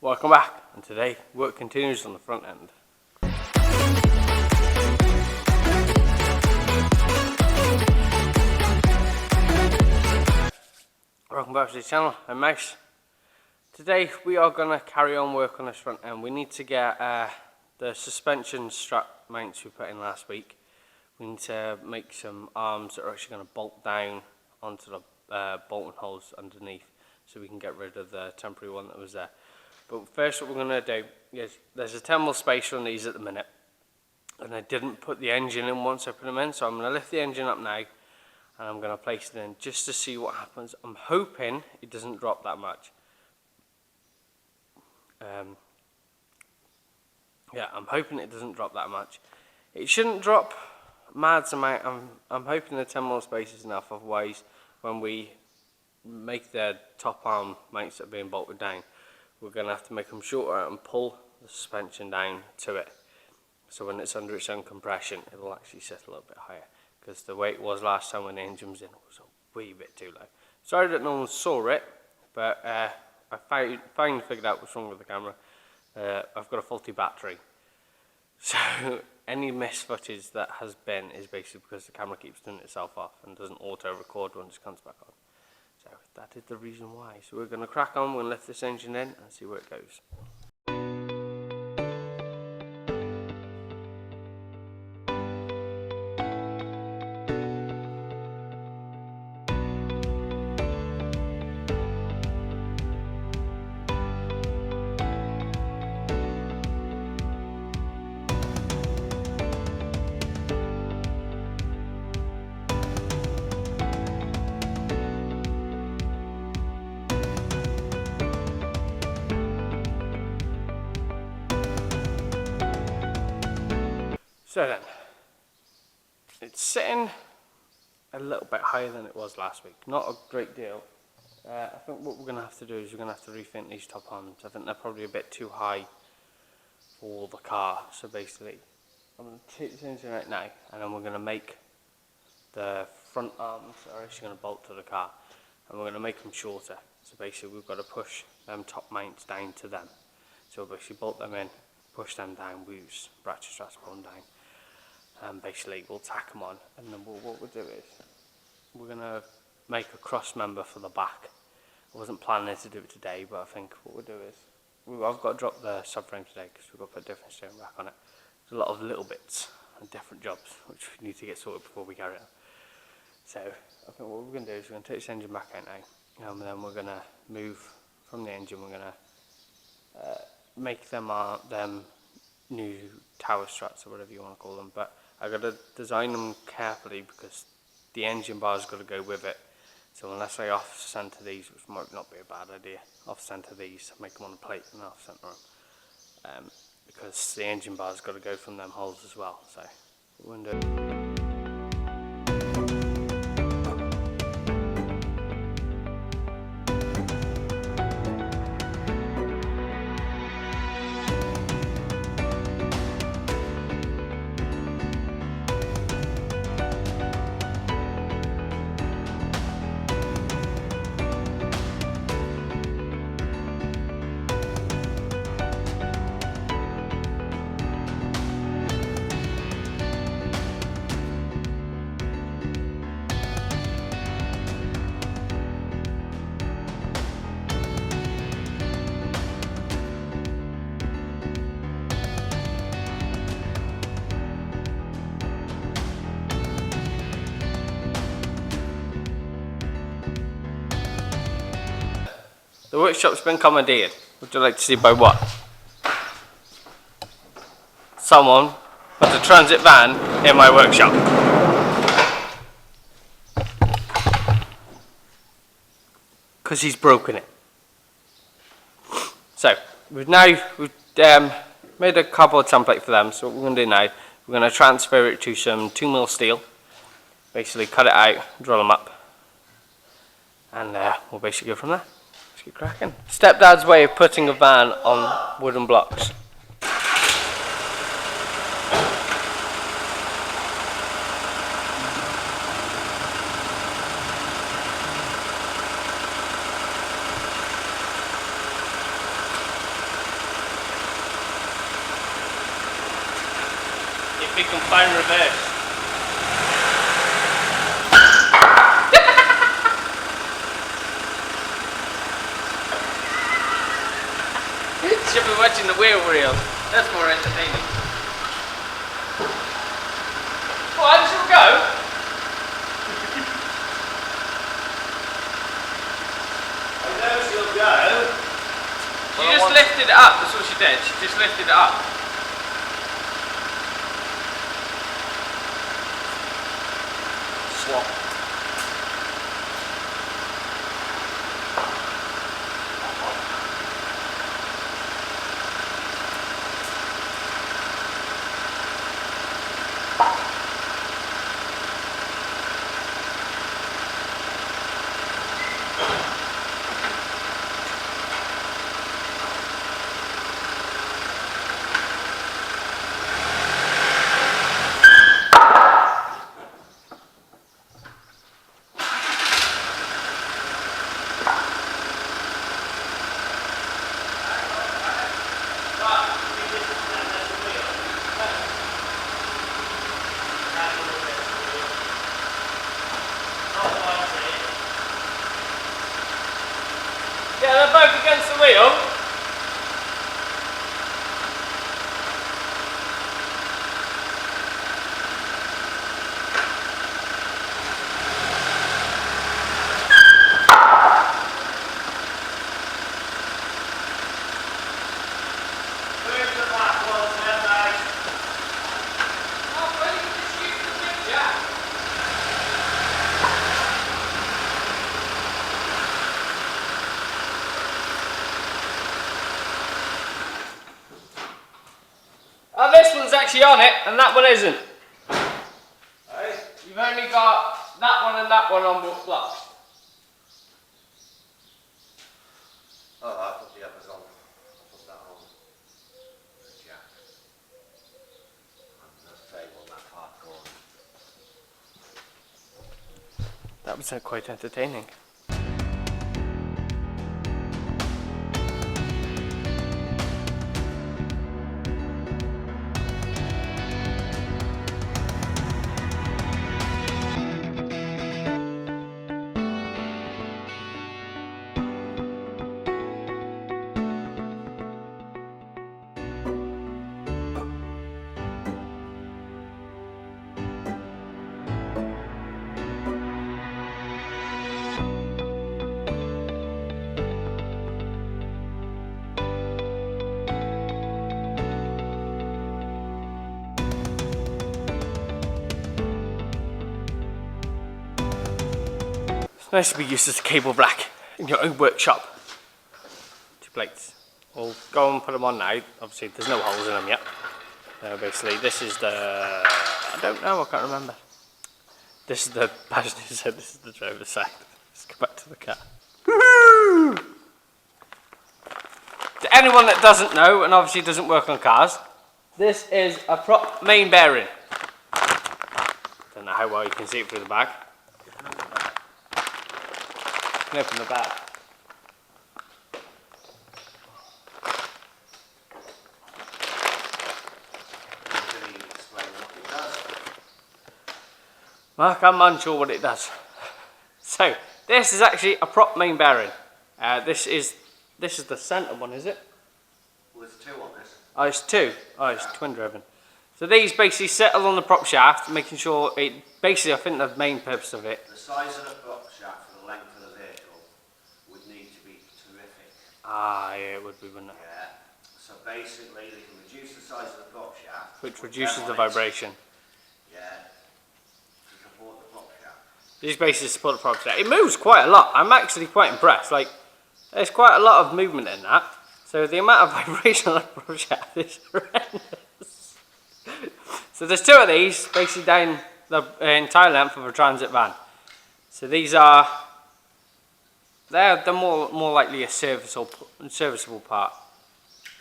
Welcome back, and today work continues on the front end. Welcome back to the channel, I'm Mouse. Today we are going to carry on work on this front end. We need to get the suspension strap mounts we put in last week. We need to make some arms that are actually going to bolt down onto the bolting holes underneath, so we can get rid of the temporary one that was there. But first what we're going to do is, there's a 10mm spacer on these at the minute, and I didn't put the engine in once I put them in, so I'm going to lift the engine up now and I'm going to place it in just to see what happens. I'm hoping it doesn't drop that much. Yeah, I'm hoping it doesn't drop that much. It shouldn't drop mad amount. I'm hoping the 10mm space is enough, otherwise when we make the top arm mounts that are being bolted down, we're going to have to make them shorter and pull the suspension down to it. So when it's under its own compression, it'll actually sit a little bit higher. Because the way it was last time when the engine was in, it was a wee bit too low. Sorry that no one saw it, but I finally figured out what's wrong with the camera. I've got a faulty battery. So any missed footage that has been is basically because the camera keeps turning itself off and doesn't auto-record when it comes back on. So that is the reason why. So we're going to crack on, we're going to lift this engine in and see where it goes. So then, it's sitting a little bit higher than it was last week, not a great deal. I think what we're going to have to do is we're going to have to refint these top arms. I think they're probably a bit too high for the car. So basically, I'm going to take this engine out now, and then we're going to make the front arms that are actually going to bolt to the car, and we're going to make them shorter. So basically we've got to push them top mounts down to them. So we'll basically bolt them in, push them down, use ratchet straps pull them down. And basically we'll tack them on, and then what we'll do is we're going to make a cross member for the back. I wasn't planning to do it today, but I think what we'll do is I've got to drop the subframe today because we've got to put a different steering rack on it. There's a lot of little bits and different jobs which we need to get sorted before we carry on. So I think what we're going to do is we're going to take this engine back out now, and then we're going to move from the engine. We're going to make them new tower struts or whatever you want to call them, but I've got to design them carefully because the engine bar's got to go with it. So unless I off-center these, which might not be a bad idea, off-center these, make them on a plate and off-center them, because the engine bar's got to go from them holes as well. So we're going to do. The workshop's been commandeered. Would you like to see by what? Someone put a transit van in my workshop. Because he's broken it. So, we've made a cardboard template for them. So what we're going to do now, we're going to transfer it to some 2mm steel. Basically cut it out, drill them up. And we'll basically go from there. Get cracking. Stepdad's way of putting a van on wooden blocks. big and fine reverse. Should be watching the wheel reel. That's more entertaining. What, shall we go? I know she'll go. She just lifted it up, that's what she did. She just lifted it up. Swap. Yeah, they're both against the wheel. Where's the black ones then, mate? Oh, well, you can just use the big jack. Oh, this one's actually on it, and that one isn't. Hey? You've only got that one and that one on both blocks. Oh, I put the others on. I put that on. The jack. And the frame on that far corner. That was quite entertaining. It's nice to be used as a cable rack in your own workshop. 2 plates. We'll go and put them on now. Obviously there's no holes in them yet. Basically this is the, I don't know, I can't remember. This is the passenger side, this is the driver's side. Let's go back to the car. Woohoo! To anyone that doesn't know, and obviously doesn't work on cars, this is a prop main bearing. Don't know how well you can see it through the bag. You can open the bag. Can you explain what it does? Mark, I'm unsure what it does. So, this is actually a prop main bearing. This is the centre one, is it? Well, there's 2 on this. Oh, it's 2. Oh, it's twin driven. So these basically settle on the prop shaft, making sure it, basically I think the main purpose of it. The size of the prop shaft for the length of the vehicle would need to be terrific. Ah, yeah, it would be, wouldn't it? Yeah. So basically they can reduce the size of the prop shaft. Which put reduces them the on it. vibration. Yeah. To support the prop shaft. These basically support the prop shaft. It moves quite a lot. I'm actually quite impressed. Like, there's quite a lot of movement in that. So the amount of vibration on the prop shaft is horrendous. So there's 2 of these, basically down the entire length of a transit van. So these are, they're more likely a serviceable part.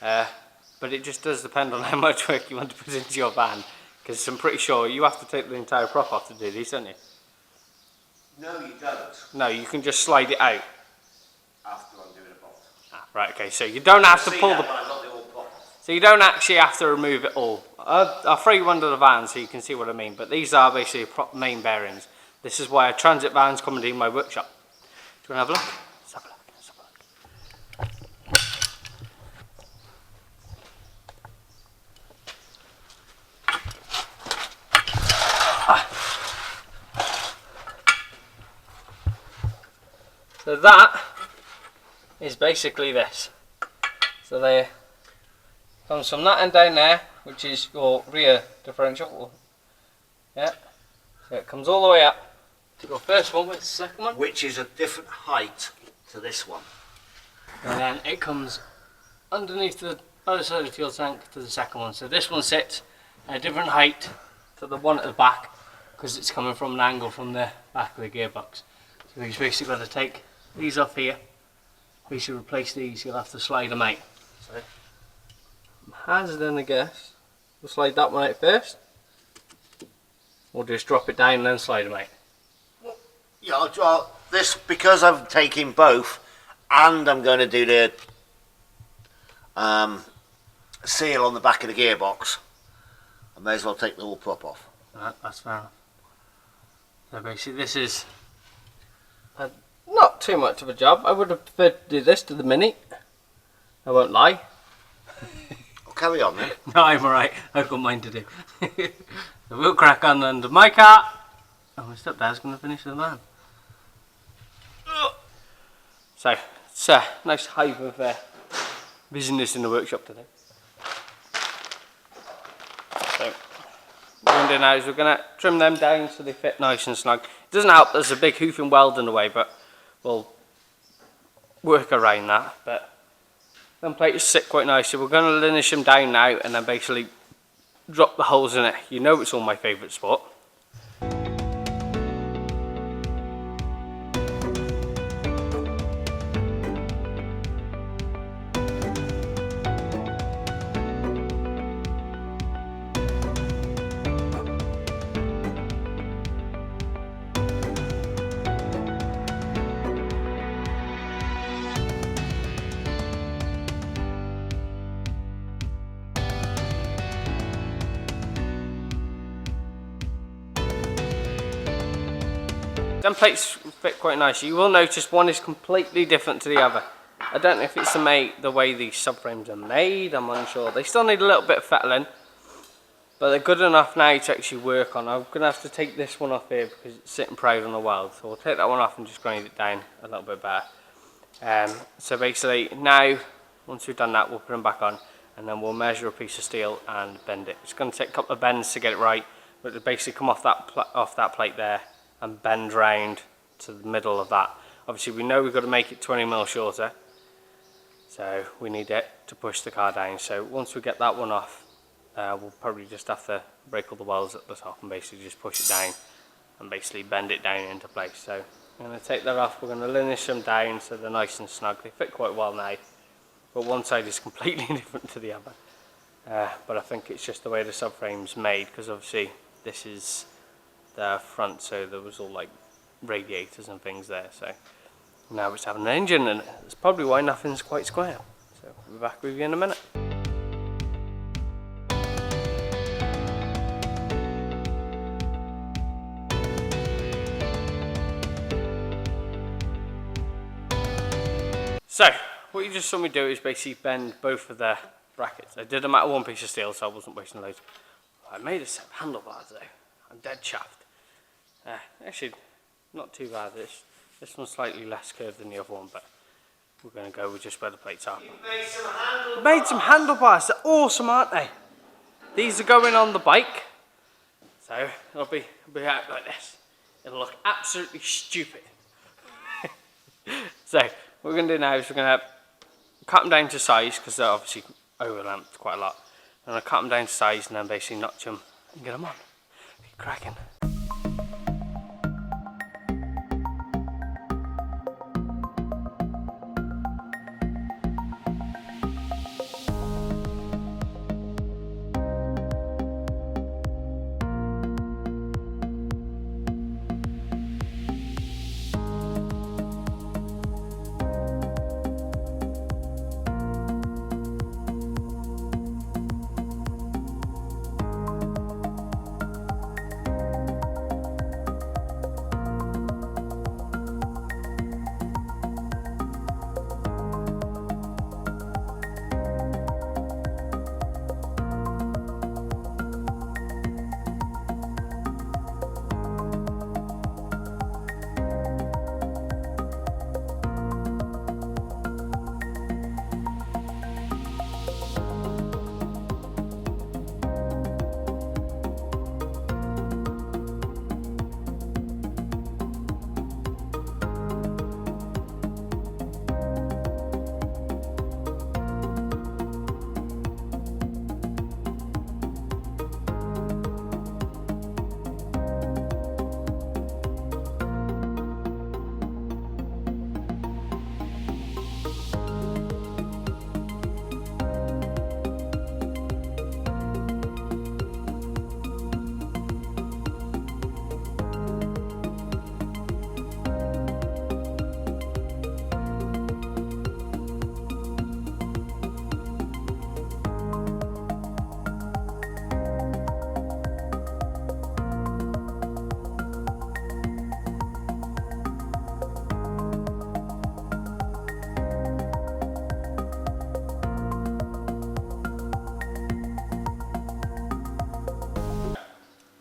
But it just does depend on how much work you want to put into your van. Because I'm pretty sure you have to take the entire prop off to do these, don't you? No, you don't. No, you can just slide it out. After I'm doing a bolt. Ah, right, okay, so you don't have to See pull that the... when I've got the old prop off. So you don't actually have to remove it all. I'll throw you under the van so you can see what I mean, but these are basically main bearings. This is why a transit van's coming in my workshop. Do you want to have a look? Let's have a look. Let's have a look. So that is basically this. So there comes from that end down there, which is your rear differential. Yeah. So it comes all the way up to your first one with the second one. Which is a different height to this one. And then it comes underneath the other side of the fuel tank to the second one. So this one sits at a different height to the one at the back because it's coming from an angle from the back of the gearbox. So you've basically got to take these off here. We should replace these, you'll have to slide them out. So I'm hazarding a guess. We'll slide that one out first. We'll just drop it down and then slide them out. Yeah, I'll draw this because I'm taking both, and I'm going to do the seal on the back of the gearbox. I may as well take the whole prop off. Right, that's fair enough. So basically this is not too much of a job. I would have preferred to do this to the Mini. I won't lie. I'll carry on then. No, I'm alright. I've got mine to do. So we'll crack on under my car. And my stepdad's going to finish the van. So, it's a nice hive of business in the workshop today. So, what we're going to do now is we're going to trim them down so they fit nice and snug. It doesn't help there's a big hoof and weld in the way, but we'll work around that. But them plates sit quite nicely. We're going to linish them down now and then basically drop the holes in it. You know it's all my favourite spot. Them plates fit quite nicely. You will notice one is completely different to the other. I don't know if it's the way these subframes are made, I'm unsure. They still need a little bit of fettling, but they're good enough now to actually work on. I'm going to have to take this one off here because it's sitting proud on the weld. So we'll take that one off and just grind it down a little bit better. So basically now, once we've done that, we'll put them back on and then we'll measure a piece of steel and bend it. It's going to take a couple of bends to get it right, but it'll basically come off that plate there and bend round to the middle of that. Obviously we know we've got to make it 20mm shorter, so we need it to push the car down. So once we get that one off, we'll probably just have to break all the welds at the top and basically just push it down and basically bend it down into place. So I'm going to take that off, we're going to linish them down so they're nice and snug. They fit quite well now, but one side is completely different to the other. But I think it's just the way the subframe's made, because obviously this is the front, so there was all like radiators and things there, so now it's having an engine in it. That's probably why nothing's quite square. So we'll be back with you in a minute. So what you just saw me do is basically bend both of the brackets. I did them out of one piece of steel, so I wasn't wasting loads. I made a set of handlebars though. I'm dead shaft. Actually, not too bad. This one's slightly less curved than the other one, but we're going to go with just where the plates are. Made some handlebars. They're awesome, aren't they? These are going on the bike, so it'll be out like this. It'll look absolutely stupid. So what we're going to do now is we're going to cut them down to size, because they're obviously overlapped quite a lot. I'm going to cut them down to size and then basically notch them and get them on. Keep cracking.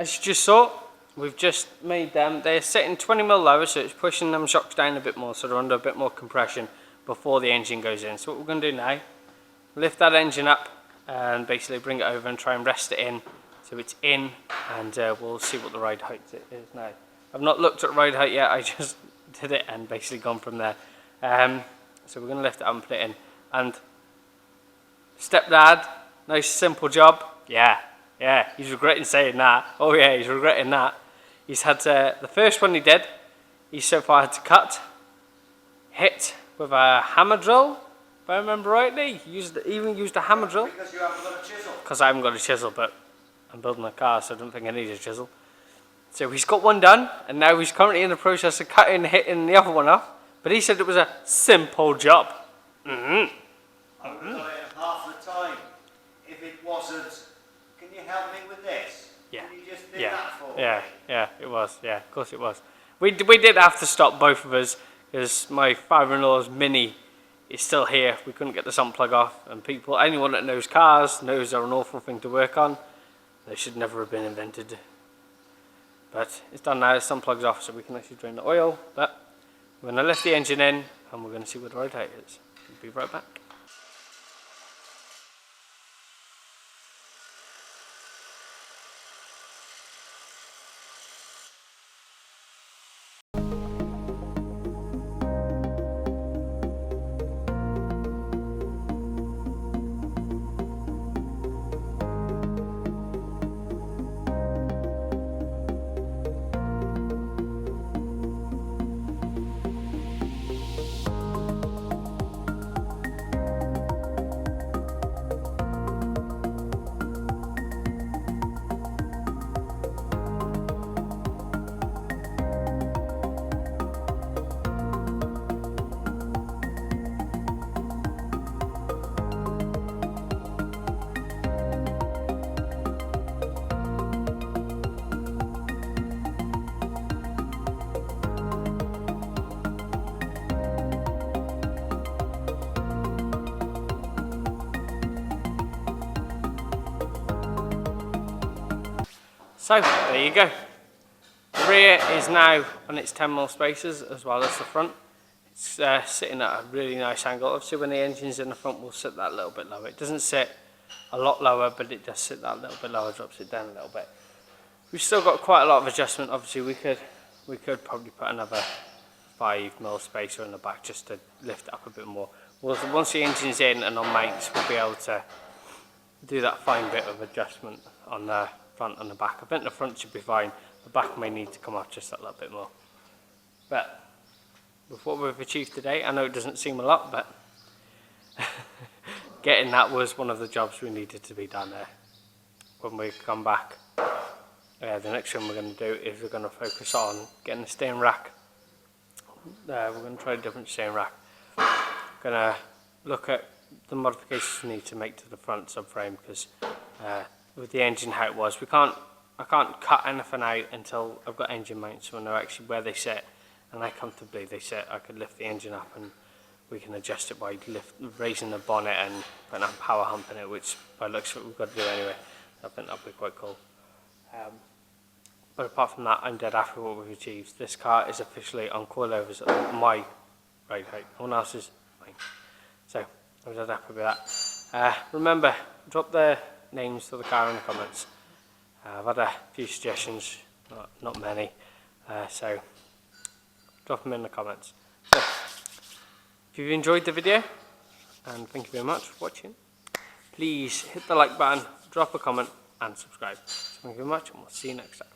as you just saw, we've just made them, they're sitting 20mm lower, so it's pushing them shocks down a bit more, so they're under a bit more compression before the engine goes in. So what we're going to do now, lift that engine up and basically bring it over and try and rest it in so it's in, and we'll see what the ride height is now. I've not looked at ride height yet, I just did it and basically gone from there. So we're going to lift it up and put it in. And stepdad, nice simple job. Yeah, he's regretting saying that. Oh yeah, he's regretting that. He's had the first one he did, he so far had to cut, hit with a hammer drill, if I remember rightly. He even used a hammer drill. Because you haven't got a chisel. Because I haven't got a chisel, but I'm building a car, so I don't think I need a chisel. So he's got one done, and now he's currently in the process of cutting and hitting the other one off. But he said it was a simple job. I would have done it in half the time if it wasn't. Can you help me with this? Yeah. Can you just do that for me? Yeah, it was. Yeah, of course it was. We did have to stop both of us because my father-in-law's Mini is still here. We couldn't get the sump plug off, and anyone that knows cars knows they're an awful thing to work on. They should never have been invented. But it's done now, the sump plug's off, so we can actually drain the oil. But we're going to lift the engine in, and we're going to see what the ride height is. We'll be right back. So, there you go. The rear is now on its 10mm spacers as well as the front. It's sitting at a really nice angle. Obviously when the engine's in the front we'll sit that a little bit lower. It doesn't sit a lot lower, but it does sit that little bit lower, drops it down a little bit. We've still got quite a lot of adjustment. Obviously we could probably put another 5mm spacer in the back just to lift it up a bit more. Once the engine's in and on mounts, we'll be able to do that fine bit of adjustment on the front and the back. I think the front should be fine. The back may need to come off just a little bit more. But with what we've achieved today, I know it doesn't seem a lot, but getting that was one of the jobs we needed to be done there. When we come back, the next thing we're going to do is we're going to focus on getting the steering rack. We're going to try a different steering rack. Going to look at the modifications we need to make to the front subframe, because with the engine how it was, I can't cut anything out until I've got engine mounts so I know actually where they sit and how comfortably they sit. I could lift the engine up and we can adjust it by raising the bonnet and putting a power hump in it, which by looks of it we've got to do anyway. I think that'll be quite cool. But apart from that, I'm dead happy with what we've achieved. This car is officially on coilovers at my ride height. No one else is mine. So I'm dead happy with that. Remember, drop the names of the car in the comments. I've had a few suggestions, not many, so drop them in the comments. So, if you've enjoyed the video, and thank you very much for watching, please hit the like button, drop a comment and subscribe. So thank you very much, and we'll see you next time.